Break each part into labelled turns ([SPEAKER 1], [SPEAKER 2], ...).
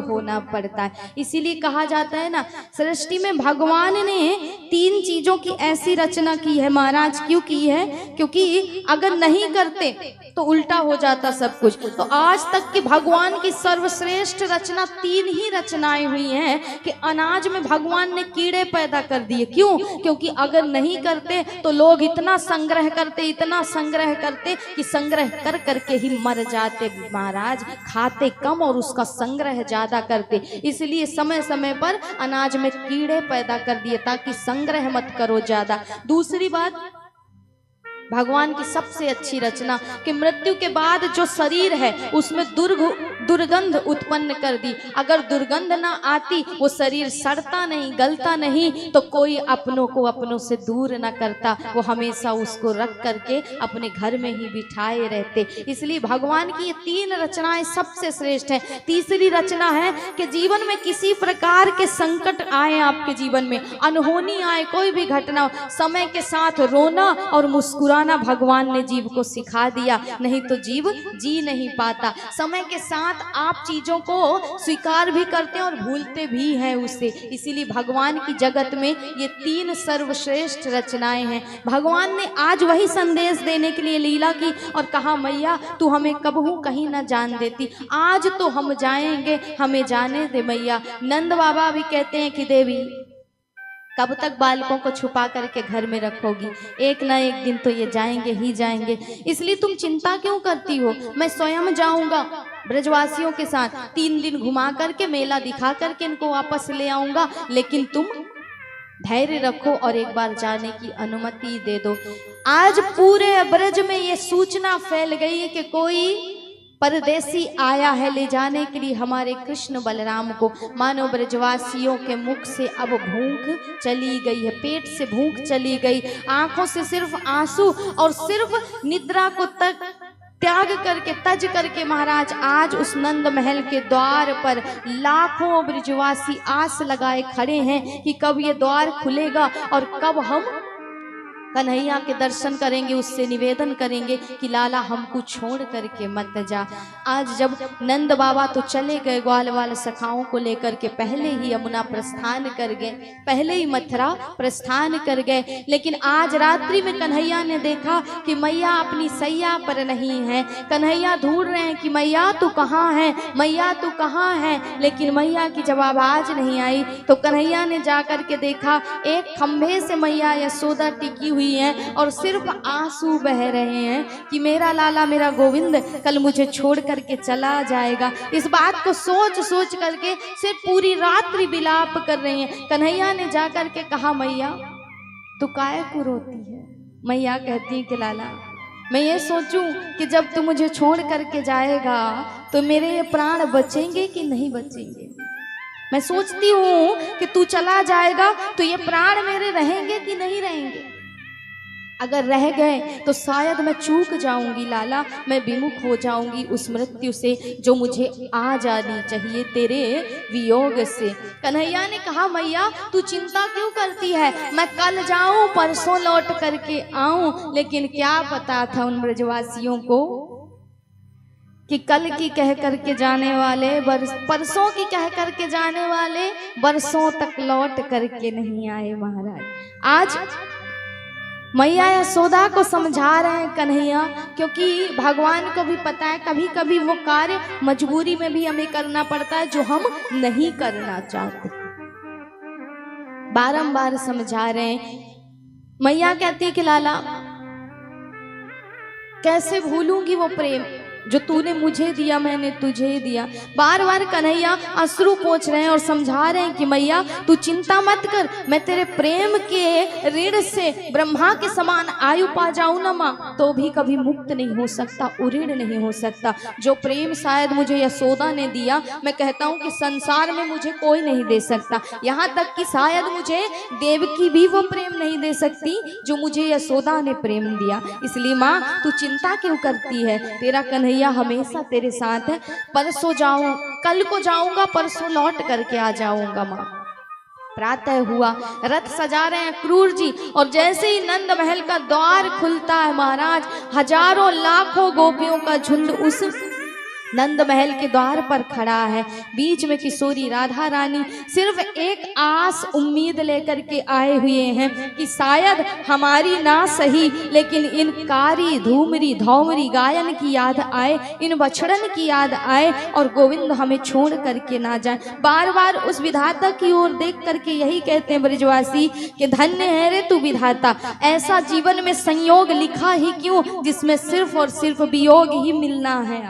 [SPEAKER 1] होना पड़ता है। इसीलिए कहा जाता है ना, सृष्टि में भगवान ने 3 चीजों की ऐसी रचना की है महाराज। क्यों की है? क्योंकि अगर नहीं करते तो उल्टा हो जाता सब कुछ। तो आज तक की भगवान की सर्वश्रेष्ठ रचना 3 ही रचनाएं हुई हैं कि अनाज में भगवान ने कीड़े पैदा कर दिए। क्यों? क्योंकि अगर नहीं करते तो लोग इतना संग्रह करते, इतना संग्रह करते कि संग्रह कर करके ही मर जाते महाराज। खाते कम और उसका संग्रह ज्यादा करते, इसलिए समय समय पर अनाज में कीड़े पैदा कर दिए ताकि संग्रह मत करो ज्यादा। दूसरी बात, भगवान की सबसे अच्छी रचना कि मृत्यु के बाद जो शरीर है उसमें दुर्गंध उत्पन्न कर दी। अगर दुर्गंध ना आती, वो शरीर सड़ता नहीं, गलता नहीं, तो कोई अपनों को अपनों से दूर ना करता, वो हमेशा उसको रख करके अपने घर में ही बिठाए रहते। इसलिए भगवान की ये 3 रचनाएं सबसे श्रेष्ठ है। तीसरी रचना है कि जीवन में किसी प्रकार के संकट आए, आपके जीवन में अनहोनी आए, कोई भी घटना हो, समय के साथ रोना और मुस्कुराना भगवान ने जीव को सिखा दिया, नहीं तो जीव जी नहीं पाता। समय के साथ आप चीजों को स्वीकार भी करते हैं और भूलते भी हैं उसे। इसीलिए भगवान की जगत में ये 3 सर्वश्रेष्ठ रचनाएं हैं। भगवान ने आज वही संदेश देने के लिए लीला की और कहा, मैया तू हमें कबहू कहीं ना जान देती, आज तो हम जाएंगे, हमें जाने दे मैया। नंद बाबा भी कहते हैं कि देवी कब तक बालकों को छुपा करके घर में रखोगी, एक ना एक दिन तो ये जाएंगे ही जाएंगे, इसलिए तुम चिंता क्यों करती हो? मैं स्वयं जाऊंगा ब्रजवासियों के साथ, 3 दिन घुमा करके मेला दिखा करके इनको वापस ले आऊंगा, लेकिन तुम धैर्य रखो और एक बार जाने की अनुमति दे दो। आज पूरे ब्रज में ये सूचना फैल गई है कि कोई परदेसी आया है ले जाने के लिए हमारे कृष्ण बलराम को। मानो ब्रजवासियों के मुख से अब भूख चली गई है, पेट से भूख चली गई, आंखों से सिर्फ आंसू और सिर्फ निद्रा को तक त्याग करके तज करके महाराज आज उस नंद महल के द्वार पर लाखों ब्रजवासी आस लगाए खड़े हैं कि कब ये द्वार खुलेगा और कब हम कन्हैया के दर्शन करेंगे, उससे निवेदन करेंगे कि लाला हमको छोड़ करके मत जा। आज जब नंद बाबा तो चले गए ग्वाल वाले सखाओं को लेकर के, पहले ही यमुना प्रस्थान कर गए, पहले ही मथुरा प्रस्थान कर गए, लेकिन आज रात्रि में कन्हैया ने देखा कि मैया अपनी सैया पर नहीं है। कन्हैया ढूंढ रहे हैं कि मैया तू कहाँ है, मैया तू कहाँ है, लेकिन मैया की जब आवाज नहीं आई तो कन्हैया ने जा करके देखा एक खंभे से मैया यशोदा टिकी हुई हैं और सिर्फ आंसू बह रहे हैं कि मेरा लाला मेरा गोविंद कल मुझे छोड़ करके चला जाएगा। इस बात को सोच सोच करके सिर्फ पूरी रात्रि विलाप कर रही हैं। कन्हैया ने जा करके कहा, मैया तू काहे को रोती है? मैया कहती है कि लाला मैं ये सोचूं कि जब तू मुझे छोड़ करके जाएगा तो मेरे ये प्राण बचेंगे कि नहीं बचेंगे। मैं सोचती हूँ कि तू चला जाएगा तो ये प्राण मेरे रहेंगे कि नहीं रहेंगे। अगर रह गए तो शायद मैं चूक जाऊंगी लाला, मैं विमुख हो जाऊंगी उस मृत्यु से जो मुझे आ जानी चाहिए तेरे वियोग से। कन्हैया ने कहा, मैया तू चिंता क्यों करती है, मैं कल जाऊं परसों लौट करके आऊं। लेकिन क्या पता था उन ब्रजवासियों को कि कल की कह करके जाने वाले परसों की कह करके जाने वाले बरसों तक लौट करके नहीं आए महाराज। आज मैया यशोदा को समझा रहे हैं कन्हैया, क्योंकि भगवान को भी पता है कभी कभी वो कार्य मजबूरी में भी हमें करना पड़ता है जो हम नहीं करना चाहते। बारंबार समझा रहे हैं। मैया कहती है कि लाला कैसे भूलूंगी वो प्रेम जो तूने मुझे दिया, मैंने तुझे दिया। बार बार कन्हैया अश्रु पोंछ रहे हैं और समझा रहे हैं कि मैया तू चिंता मत कर, मैं तेरे प्रेम के ऋण से ब्रह्मा के समान आयु पा जाऊं ना माँ, तो भी कभी मुक्त नहीं हो सकता, उऋण नहीं हो सकता। जो प्रेम शायद मुझे यशोदा ने दिया, मैं कहता हूँ कि संसार में मुझे कोई नहीं दे सकता। यहाँ तक कि शायद मुझे देवकी भी वो प्रेम नहीं दे सकती जो मुझे यशोदा ने प्रेम दिया। इसलिए माँ तू चिंता क्यों करती है, तेरा कन्हैया हमेशा तेरे साथ है। परसों जाऊं, कल को जाऊंगा, परसों लौट करके आ जाऊंगा माँ। प्रातः हुआ, रथ सजा रहे हैं क्रूर जी, और जैसे ही नंद महल का द्वार खुलता है महाराज, हजारों लाखों गोपियों का झुंड उस नंद महल के द्वार पर खड़ा है, बीच में किशोरी राधा रानी सिर्फ एक आस उम्मीद लेकर के आए हुए हैं कि शायद हमारी ना सही लेकिन इन कारी धूमरी धौमरी गायन की याद आए, इन बछड़न की याद आए और गोविंद हमें छोड़ करके ना जाए। बार बार उस विधाता की ओर देख करके यही कहते हैं ब्रजवासी कि धन्य है रे तू विधाता, ऐसा जीवन में संयोग लिखा ही क्यों जिसमें सिर्फ और सिर्फ वियोग ही मिलना है।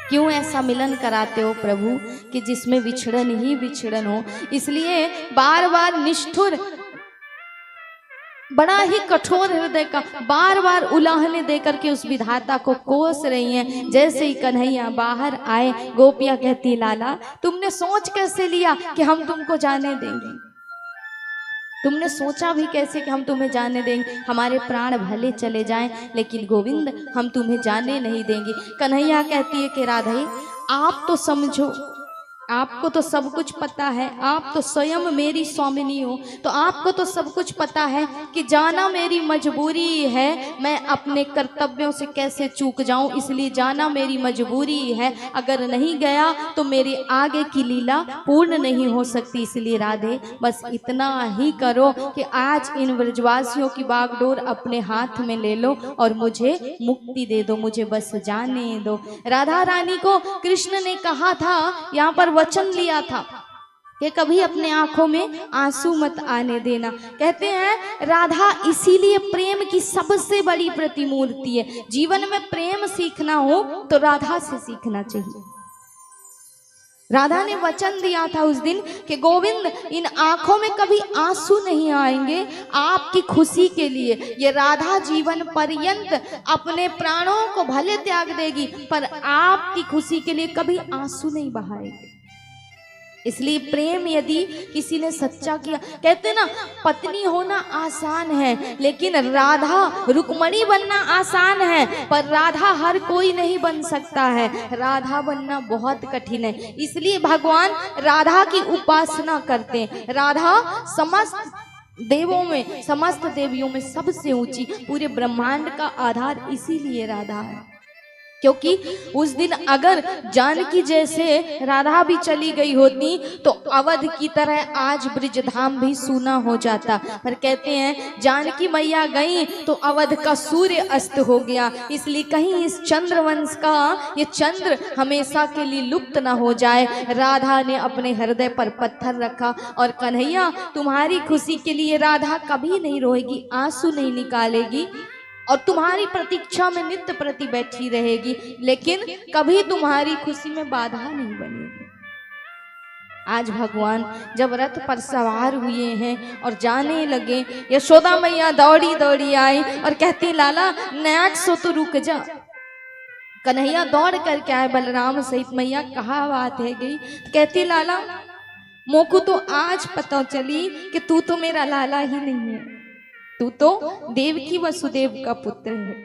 [SPEAKER 1] क्यों ऐसा मिलन कराते हो प्रभु कि जिसमें विछड़न ही विछड़न हो। इसलिए बार बार निष्ठुर, बड़ा ही कठोर हृदय का बार बार उलाहने देकर के उस विधाता को कोस रही हैं। जैसे ही कन्हैया बाहर आए, गोपियां कहती लाला तुमने सोच कैसे लिया कि हम तुमको जाने देंगे, तुमने सोचा भी कैसे कि हम तुम्हें जाने देंगे, हमारे प्राण भले चले जाएं लेकिन गोविंद हम तुम्हें जाने नहीं देंगे। कन्हैया कहती है कि राधे आप तो समझो, आपको तो सब कुछ पता है, आप तो स्वयं मेरी स्वामिनी हो, तो आपको तो सब कुछ पता है कि जाना मेरी मजबूरी है, मैं अपने कर्तव्यों से कैसे चूक जाऊं, इसलिए जाना मेरी मजबूरी है। अगर नहीं गया तो मेरे आगे की लीला पूर्ण नहीं हो सकती। इसलिए राधे बस इतना ही करो कि आज इन ब्रजवासियों की बागडोर अपने हाथ में ले लो और मुझे मुक्ति दे दो, मुझे बस जाने दो। राधा रानी को कृष्ण ने कहा था, यहाँ पर वचन लिया था कि कभी अपने आंखों में आंसू मत आने देना। कहते हैं राधा इसीलिए प्रेम की सबसे बड़ी प्रतिमूर्ति है। जीवन में प्रेम सीखना हो तो राधा से सीखना चाहिए। राधा ने वचन दिया था उस दिन कि गोविंद इन आंखों में कभी आंसू नहीं आएंगे आपकी खुशी के लिए। ये राधा जीवन पर्यंत अपने प्राणों को भले त्याग देगी पर आपकी खुशी के लिए कभी आंसू नहीं बहाएगी। इसलिए प्रेम यदि किसी ने सच्चा किया, कहते ना पत्नी होना आसान है लेकिन राधा रुक्मणी बनना आसान है, पर राधा हर कोई नहीं बन सकता है, राधा बनना बहुत कठिन है। इसलिए भगवान राधा की उपासना करते हैं। राधा समस्त देवों में, समस्त देवियों में सबसे ऊंची, पूरे ब्रह्मांड का आधार इसीलिए राधा है। क्योंकि उस दिन अगर जानकी जैसे राधा भी चली गई होती तो अवध की तरह आज ब्रिजधाम भी सूना हो जाता। पर कहते हैं जानकी मैया गई तो अवध का सूर्य अस्त हो गया। इसलिए कहीं इस चंद्रवंश का ये चंद्र हमेशा के लिए लुप्त ना हो जाए। राधा ने अपने हृदय पर पत्थर रखा और कन्हैया तुम्हारी खुशी के लिए राधा कभी नहीं रोएगी, आंसू नहीं निकालेगी और तुम्हारी प्रतीक्षा में नित्य प्रति बैठी रहेगी, लेकिन कभी तुम्हारी खुशी में बाधा नहीं बनेगी। आज भगवान जब रथ पर सवार हुए हैं और जाने लगे, यशोदा मैया दौड़ी दौड़ी आई और कहती लाला नाक सो तो रुक जा। कन्हैया दौड़ करके आए बलराम सहित, मैया कहा बात है गई। कहती लाला मोको तो आज पता चली कि तू तो मेरा लाला ही नहीं है, तू तो देवकी वसुदेव का पुत्र है।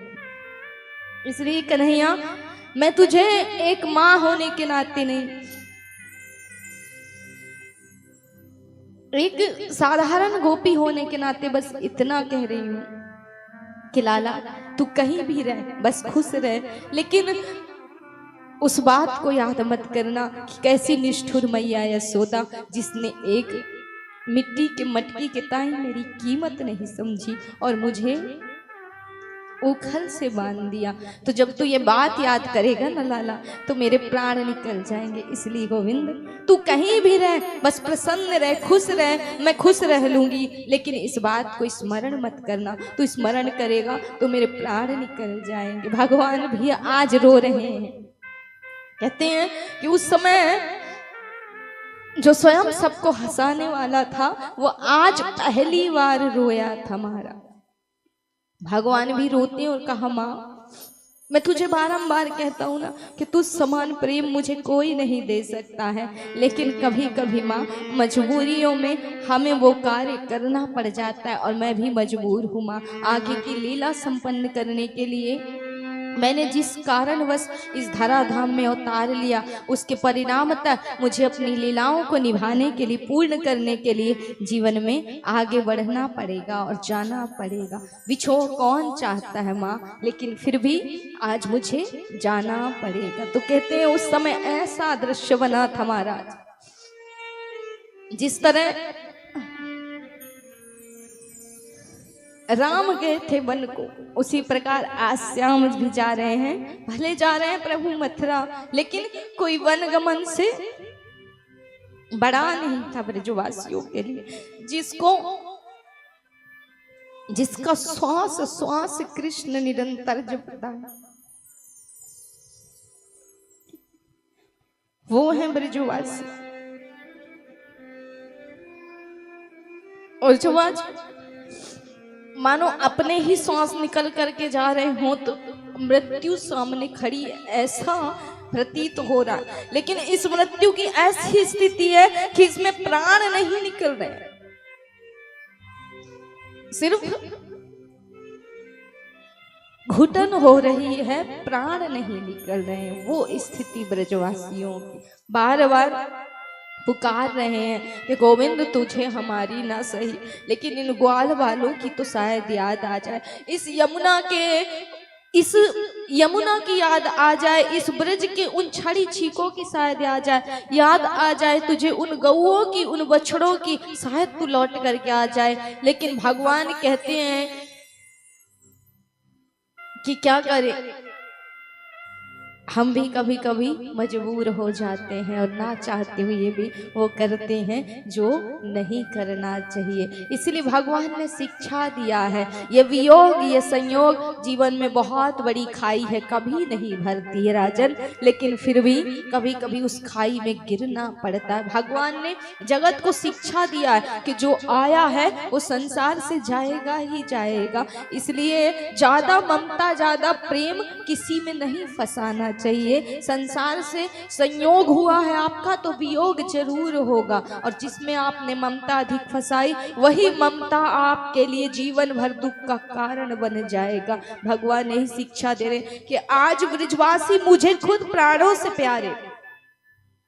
[SPEAKER 1] इसलिए कन्हैया मैं तुझे एक माँ होने के नाते नहीं, एक साधारण गोपी होने के नाते बस इतना कह रही हूं कि लाला तू कहीं भी रह, बस खुश रह, लेकिन उस बात को याद मत करना कि कैसी निष्ठुर मैया यशोदा जिसने एक मिट्टी के मटकी के ताई मेरी कीमत नहीं समझी और मुझे उखल से बांध दिया। तो जब तू ये बात याद करेगा ना लाला तो मेरे प्राण निकल जाएंगे। इसलिए गोविंद तू कहीं भी रह, बस प्रसन्न रह, खुश रह, मैं खुश रह लूंगी, लेकिन इस बात को स्मरण मत करना। तू स्मरण करेगा तो मेरे प्राण निकल जाएंगे। भगवान भी आज रो रहे हैं। कहते हैं कि उस समय जो स्वयं सबको हंसाने वाला था वो आज पहली बार रोया था महाराज। भगवान भी रोते और कहा माँ मैं तुझे बारंबार कहता हूँ ना कि तुझ समान प्रेम मुझे कोई नहीं दे सकता है, लेकिन कभी कभी माँ मजबूरियों में हमें वो कार्य करना पड़ जाता है और मैं भी मजबूर हूँ माँ आगे की लीला संपन्न करने के लिए। मैंने जिस कारणवश इस धराधाम में अवतार लिया, उसके परिणामतः मुझे अपनी लीलाओं को निभाने के लिए, पूर्ण करने के लिए जीवन में आगे बढ़ना पड़ेगा और जाना पड़ेगा। बिछोह कौन चाहता है माँ, लेकिन फिर भी आज मुझे जाना पड़ेगा। तो कहते हैं उस समय ऐसा दृश्य बना था महाराज, जिस तरह राम गए थे वन को, उसी प्रकार आज श्याम भी जा रहे हैं। भले जा रहे हैं प्रभु मथुरा, लेकिन कोई वनगमन से बड़ा नहीं था ब्रजवासियों के लिए, जिसका श्वास श्वास कृष्ण निरंतर जपता है, वो है ब्रजवासी। और जो आज मानो अपने ही सांस निकल करके जा रहे हो तो मृत्यु सामने खड़ी, ऐसा प्रतीत हो रहा है। लेकिन इस मृत्यु की ऐसी स्थिति है कि इसमें प्राण नहीं निकल रहे, सिर्फ घुटन हो रही है, प्राण नहीं निकल रहे हैं। वो स्थिति ब्रजवासियों की, बार बार पुकार रहे हैं कि गोविंद तुझे हमारी ना सही, लेकिन इन ग्वाल वालों की तो शायद याद आ जाए, इस यमुना की याद आ जाए, इस ब्रज के उन छड़ी छीकों की शायद याद आ जाए तुझे, उन गौओं की, उन बछड़ों की शायद तू लौट करके आ जाए। लेकिन भगवान कहते हैं कि क्या करें, हम भी कभी कभी मजबूर हो जाते हैं और ना चाहते हुए भी वो करते हैं जो नहीं करना चाहिए। इसलिए भगवान ने शिक्षा दिया है, ये वियोग ये संयोग जीवन में बहुत बड़ी खाई है, कभी नहीं भरती है राजन, लेकिन फिर भी कभी कभी उस खाई में गिरना पड़ता है। भगवान ने जगत को शिक्षा दिया है कि जो आया है वो संसार से जाएगा ही जाएगा, इसलिए ज्यादा ममता ज्यादा प्रेम किसी में नहीं फंसाना चाहिए। संसार से संयोग हुआ है आपका तो वियोग जरूर होगा, और जिसमें आपने ममता अधिक फंसाई वही ममता आपके लिए जीवन भर दुख का कारण बन जाएगा। भगवान यही शिक्षा दे रहे कि आज ब्रजवासी मुझे खुद प्राणों से प्यारे,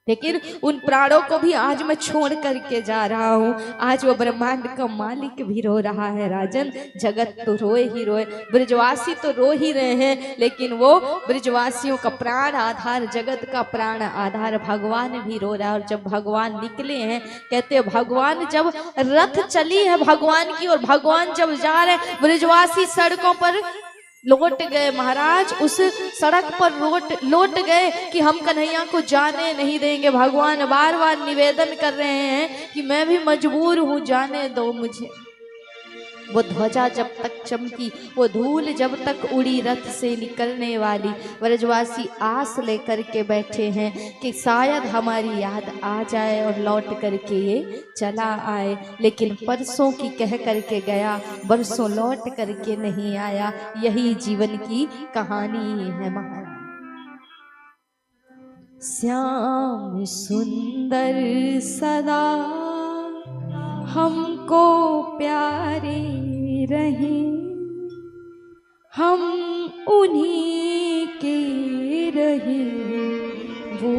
[SPEAKER 1] लेकिन उन प्राणों को भी आज मैं छोड़ करके जा रहा हूँ। आज वो ब्रह्मांड का मालिक भी रो रहा है राजन, जगत तो रोए ही रोए, ब्रजवासी तो रो ही रहे हैं, लेकिन वो ब्रजवासियों का प्राण आधार, जगत का प्राण आधार भगवान भी रो रहा है। और जब भगवान निकले हैं, कहते भगवान जब रथ चली है भगवान की और भगवान जब जा रहे हैं, ब्रजवासी सड़कों पर लौट गए महाराज, उस सड़क पर लौट गए कि हम कन्हैया को जाने नहीं देंगे। भगवान बार बार निवेदन कर रहे हैं कि मैं भी मजबूर हूँ, जाने दो मुझे। वो ध्वजा जब तक चमकी, वो धूल जब तक उड़ी रथ से निकलने वाली, ब्रजवासी आस लेकर के बैठे हैं कि शायद हमारी याद आ जाए और लौट करके ये चला आए। लेकिन परसों की कह करके गया, बरसों लौट करके नहीं आया। यही जीवन की कहानी है महाराज। श्याम सुंदर सदा हमको प्यारे रहे, हम उन्हीं के रहे, वो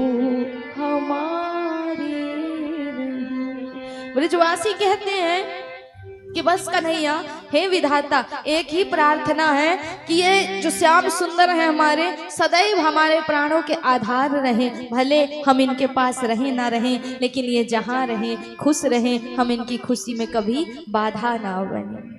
[SPEAKER 1] हमारे रहे। ब्रजवासी कहते हैं कि बस कन्हैया, हे विधाता, एक ही प्रार्थना है कि ये जो श्याम सुंदर है हमारे, सदैव हमारे प्राणों के आधार रहें। भले हम इनके पास रहें ना रहें, लेकिन ये जहाँ रहें खुश रहें, हम इनकी खुशी में कभी बाधा ना बने।